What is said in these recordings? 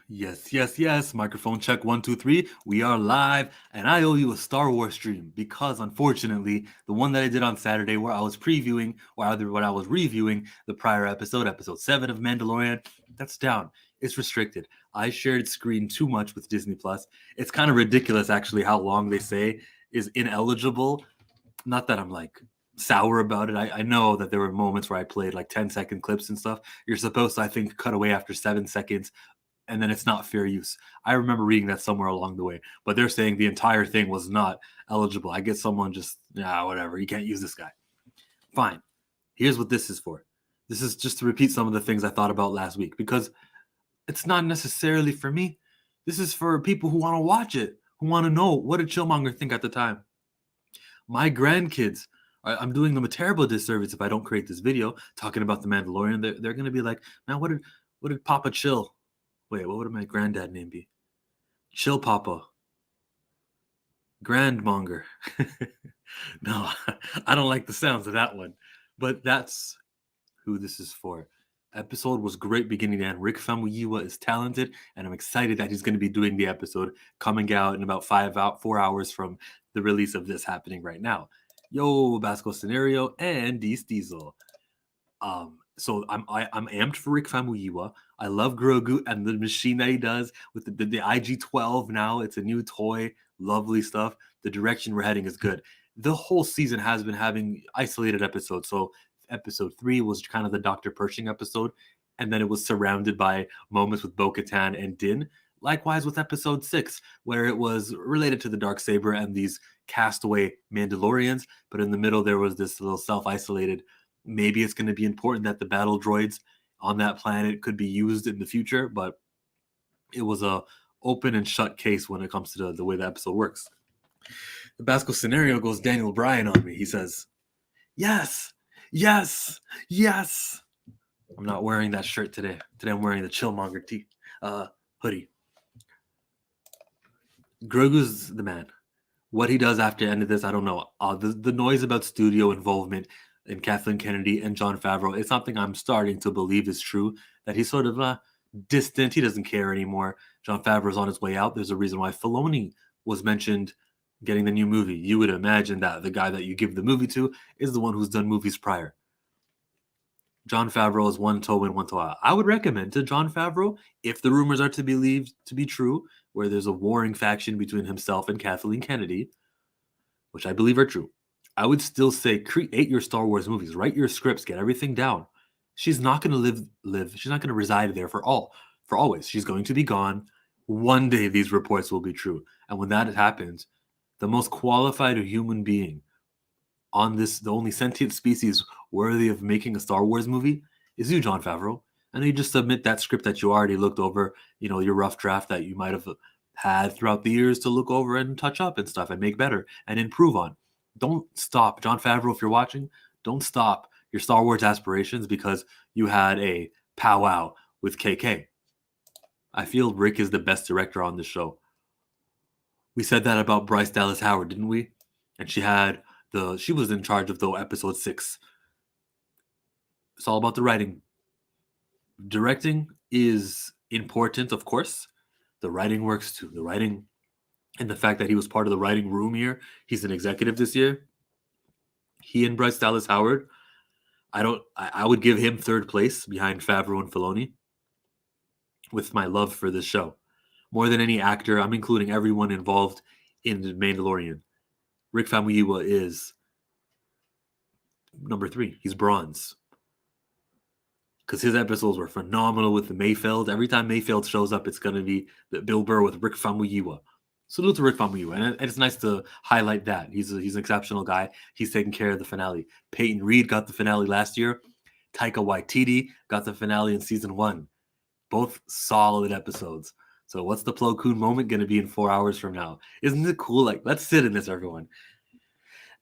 Yes, yes, yes. Microphone check 1, 2, 3. We are live, and I owe you a Star Wars stream because, unfortunately, the one that I did on Saturday, where I was previewing, or rather, when I was reviewing the prior episode, episode 7 of Mandalorian, that's down. It's restricted. I shared screen too much with Disney Plus. It's kind of ridiculous, actually, how long they say is ineligible. Not that I'm like sour about it. I know that there were moments where I played like 10-second clips and stuff. You're supposed to, I think, cut away after 7 seconds, and then it's not fair use. I remember reading that somewhere along the way, but they're saying the entire thing was not eligible. I get someone just, whatever, you can't use this guy. Fine. Here's what this is for. This is just to repeat some of the things I thought about last week because it's not necessarily for me. This is for people who want to watch it, who want to know what did Chillmonger think at the time. My grandkids, I'm doing them a terrible disservice if I don't create this video talking about the Mandalorian. They're going to be like, man, what did Papa Chill? Wait, what would my granddad name be? Chill Papa. Grandmonger. No, I don't like the sounds of that one. But that's who this is for. Episode was great beginning to end. Rick Famuyiwa is talented, and I'm excited that he's going to be doing the episode coming out in about 4 hours from the release of this happening right now. Yo, Basco Scenario and Dees Diesel. So I'm amped for Rick Famuyiwa. I love Grogu and the machine that he does with the IG-12 now. It's a new toy. Lovely stuff. The direction we're heading is good. The whole season has been having isolated episodes. So episode 3 was kind of the Dr. Pershing episode, and then it was surrounded by moments with Bo-Katan and Din. Likewise with episode 6, where it was related to the Darksaber and these castaway Mandalorians, but in the middle there was this little self-isolated, maybe it's going to be important that the battle droids on that planet could be used in the future, but it was a open and shut case when it comes to the way the episode works. The Basco Scenario goes Daniel Bryan on me. He says, yes, yes, yes. I'm not wearing that shirt today. Today I'm wearing the Chillmonger hoodie. Grogu's the man. What he does after the end of this, I don't know. The noise about studio involvement in Kathleen Kennedy and Jon Favreau is something I'm starting to believe is true. That he's sort of distant. He doesn't care anymore. Jon Favreau's on his way out. There's a reason why Filoni was mentioned getting the new movie. You would imagine that the guy that you give the movie to is the one who's done movies prior. Jon Favreau is one toe in, one toe out. I would recommend to Jon Favreau, if the rumors are to be believed to be true, where there's a warring faction between himself and Kathleen Kennedy, which I believe are true, I would still say create your Star Wars movies, write your scripts, get everything down. She's not going to live. She's not going to reside there for always. She's going to be gone. One day these reports will be true, and when that happens, the most qualified human being on this, the only sentient species worthy of making a Star Wars movie, is you, Jon Favreau. And you just submit that script that you already looked over, your rough draft that you might have had throughout the years to look over and touch up and stuff and make better and improve on. Don't stop. Jon Favreau, if you're watching, don't stop your Star Wars aspirations because you had a powwow with KK. I feel Rick is the best director on this show. We said that about Bryce Dallas Howard, didn't we? And she was in charge of the episode 6. It's all about the writing. Directing is important, of course. The writing works too. The writing and the fact that he was part of the writing room here. He's an executive this year. He and Bryce Dallas Howard, I would give him third place behind Favreau and Filoni with my love for this show. More than any actor, I'm including everyone involved in The Mandalorian. Rick Famuyiwa is number 3. He's bronze. Because his episodes were phenomenal with the Mayfeld. Every time Mayfeld shows up, it's going to be the Bill Burr with Rick Famuyiwa. Salute to Rick Famuyiwa. And it's nice to highlight that. He's an exceptional guy. He's taking care of the finale. Peyton Reed got the finale last year. Taika Waititi got the finale in season 1. Both solid episodes. So what's the Plo Koon moment going to be in 4 hours from now? Isn't it cool? Like, let's sit in this, everyone.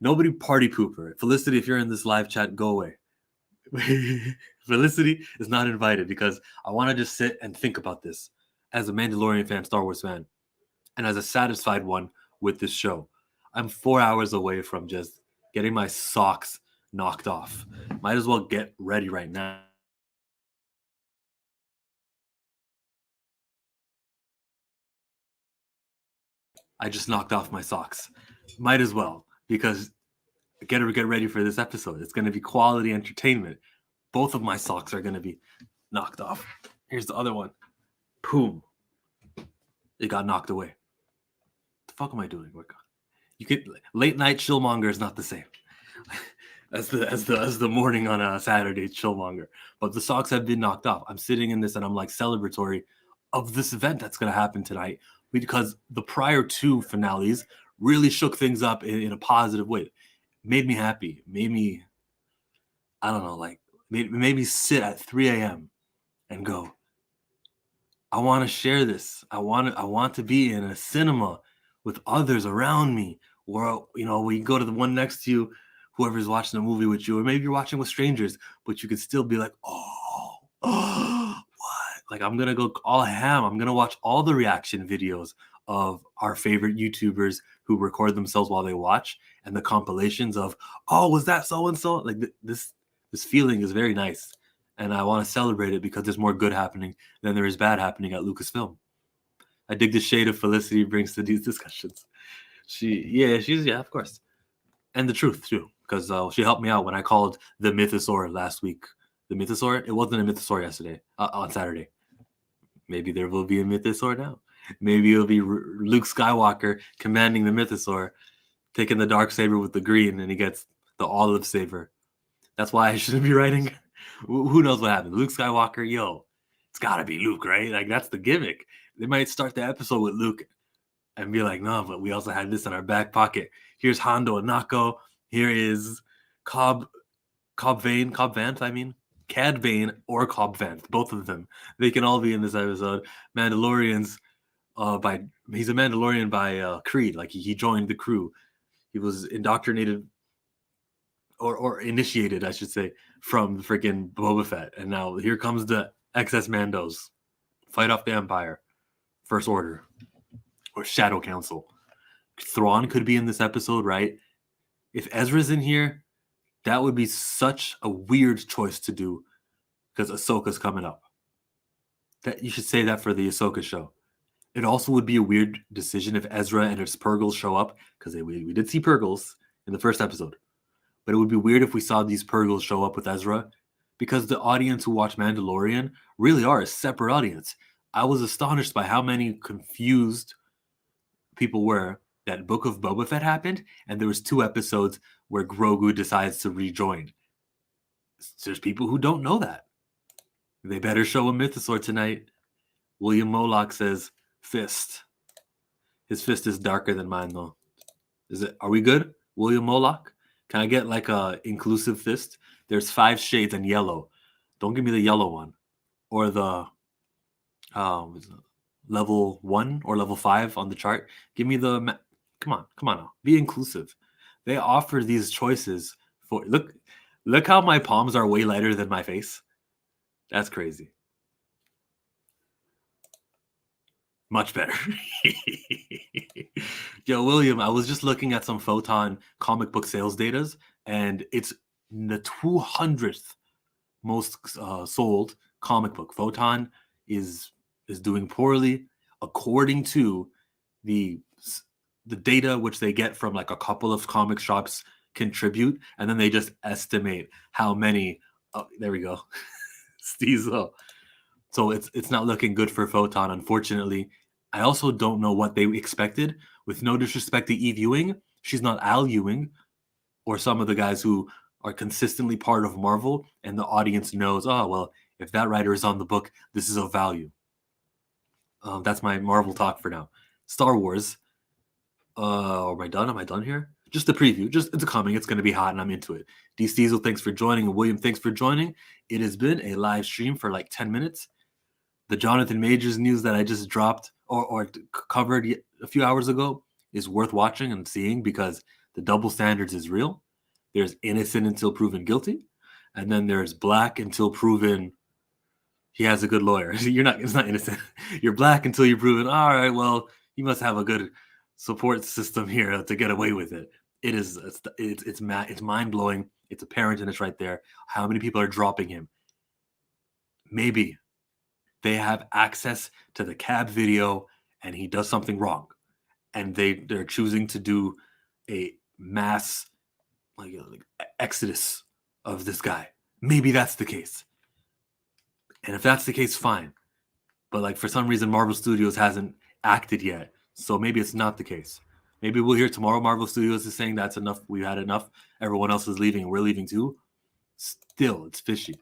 Nobody party pooper. Felicity, if you're in this live chat, go away. Felicity is not invited because I want to just sit and think about this as a Mandalorian fan, Star Wars fan, and as a satisfied one with this show. I'm 4 hours away from just getting my socks knocked off. Might as well get ready right now. I just knocked off my socks. Might as well, because get ready for this episode. It's going to be quality entertainment. Both of my socks are going to be knocked off. Here's the other one. Boom. It got knocked away. What the fuck am I doing? You could late night chillmonger is not the same as the morning on a Saturday chillmonger. But the socks have been knocked off. I'm sitting in this and I'm like celebratory of this event that's going to happen tonight, because the prior two finales really shook things up in a positive way. Made me happy. Made me, I don't know, like made me sit at 3 a.m. and go, I want to share this. I want to be in a cinema with others around me, or we go to the one next to you, whoever's watching the movie with you, or maybe you're watching with strangers, but you can still be like, oh, what? Like, I'm gonna go all ham. I'm gonna watch all the reaction videos of our favorite YouTubers who record themselves while they watch, and the compilations of, oh, was that so and so? Like this feeling is very nice. And I want to celebrate it because there's more good happening than there is bad happening at Lucasfilm. I dig the shade of Felicity brings to these discussions. She's of course. And the truth, too, because she helped me out when I called the Mythosaur last week. The Mythosaur? It wasn't a Mythosaur yesterday, on Saturday. Maybe there will be a Mythosaur now. Maybe it'll be Luke Skywalker commanding the Mythosaur, taking the Darksaber with the green, and he gets the olive saber. That's why I shouldn't be writing. Who knows what happened? Luke Skywalker, it's gotta be Luke, right? Like, that's the gimmick. They might start the episode with Luke and be like, no, but we also had this in our back pocket. Here's Hondo and Nako. Here is Cad Bane, or Cobb Vanth, both of them. They can all be in this episode. Mandalorians, he's a Mandalorian by Creed. Like, he joined the crew. He was indoctrinated or initiated, I should say, from freaking Boba Fett. And now here comes the excess Mandos. Fight off the Empire. First Order. Or Shadow Council. Thrawn could be in this episode, right? If Ezra's in here, that would be such a weird choice to do, because Ahsoka's coming up. That you should say that for the Ahsoka show. It also would be a weird decision if Ezra and his Purgles show up, because we did see Purgles in the first episode. But it would be weird if we saw these Purgles show up with Ezra, because the audience who watch Mandalorian really are a separate audience. I was astonished by how many confused people were that Book of Boba Fett happened, and there was 2 episodes where Grogu decides to rejoin. There's people who don't know that. They better show a Mythosaur tonight. William Moloch says, fist. His fist is darker than mine, though. Are we good, William Moloch? Can I get like a inclusive fist? There's 5 shades in yellow. Don't give me the yellow one. Or the level 1 or level 5 on the chart. Give me the... Come on now. Be inclusive. They offer these choices for... Look how my palms are way lighter than my face. That's crazy. Much better. Yo, William, I was just looking at some Photon comic book sales datas, and it's the 200th most sold comic book. Photon is doing poorly according to the data which they get from like a couple of comic shops contribute, and then they just estimate how many. Oh, there we go. Steezo. So it's not looking good for Photon, unfortunately. I also don't know what they expected. With no disrespect to Eve Ewing, she's not Al Ewing or some of the guys who are consistently part of Marvel, and the audience knows, oh, well, if that writer is on the book, this is of value. That's my Marvel talk for now. Star Wars. Am I done? Am I done here? Just a preview. It's coming. It's going to be hot, and I'm into it. D. Steezel, thanks for joining. And William, thanks for joining. It has been a live stream for like 10 minutes. The Jonathan Majors news that I just dropped or covered a few hours ago is worth watching and seeing, because the double standards is real. There's innocent until proven guilty, and then there's black until proven he has a good lawyer. It's not innocent. You're black until you're proven, all right, well, you must have a good support system here to get away with it. It's mind-blowing. It's apparent, and it's right there. How many people are dropping him? Maybe they have access to the cab video and he does something wrong. and they're choosing to do a mass like exodus of this guy. Maybe that's the case. And if that's the case, fine. But like for some reason, Marvel Studios hasn't acted yet, so maybe it's not the case. Maybe we'll hear tomorrow Marvel Studios is saying that's enough. We had enough. Everyone else is leaving. We're leaving too. Still, it's fishy.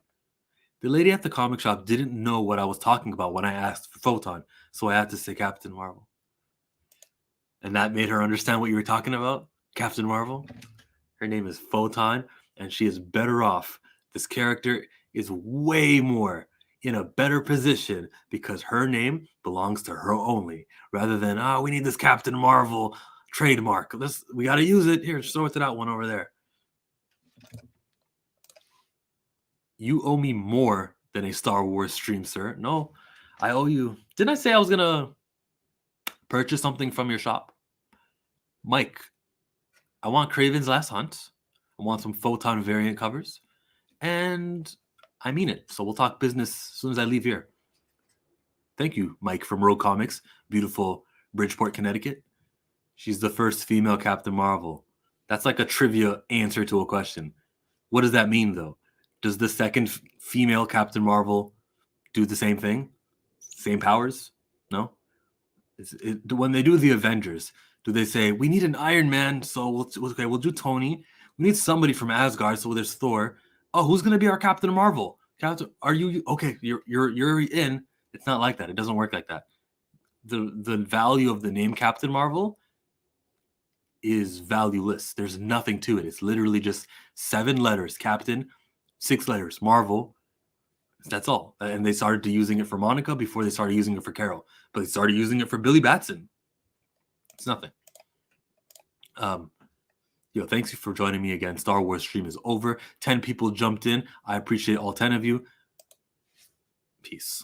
The lady at the comic shop didn't know what I was talking about when I asked for Photon, so I had to say Captain Marvel. And that made her understand what you were talking about, Captain Marvel. Her name is Photon, and she is better off. This character is way more in a better position because her name belongs to her only, rather than we need this Captain Marvel trademark. We got to use it. Here, sort it out one over there. You owe me more than a Star Wars stream, sir. No, I owe you. Didn't I say I was gonna purchase something from your shop? Mike, I want Kraven's Last Hunt. I want some Photon variant covers. And I mean it. So we'll talk business as soon as I leave here. Thank you, Mike from Rogue Comics, beautiful Bridgeport, Connecticut. She's the first female Captain Marvel. That's like a trivia answer to a question. What does that mean, though? Does the second female Captain Marvel do the same thing? Same powers? No? When they do the Avengers, do they say, we need an Iron Man, so we'll do Tony. We need somebody from Asgard, so there's Thor. Oh, who's going to be our Captain Marvel? Are you okay? You're in. It's not like that. It doesn't work like that. The value of the name Captain Marvel is valueless. There's nothing to it. It's literally just 7 letters, Captain, 6 letters, Marvel. That's all. And they started using it for Monica before they started using it for Carol. But they started using it for Billy Batson. It's nothing. Thanks for joining me again. Star Wars stream is over. 10 people jumped in. I appreciate all 10 of you. Peace.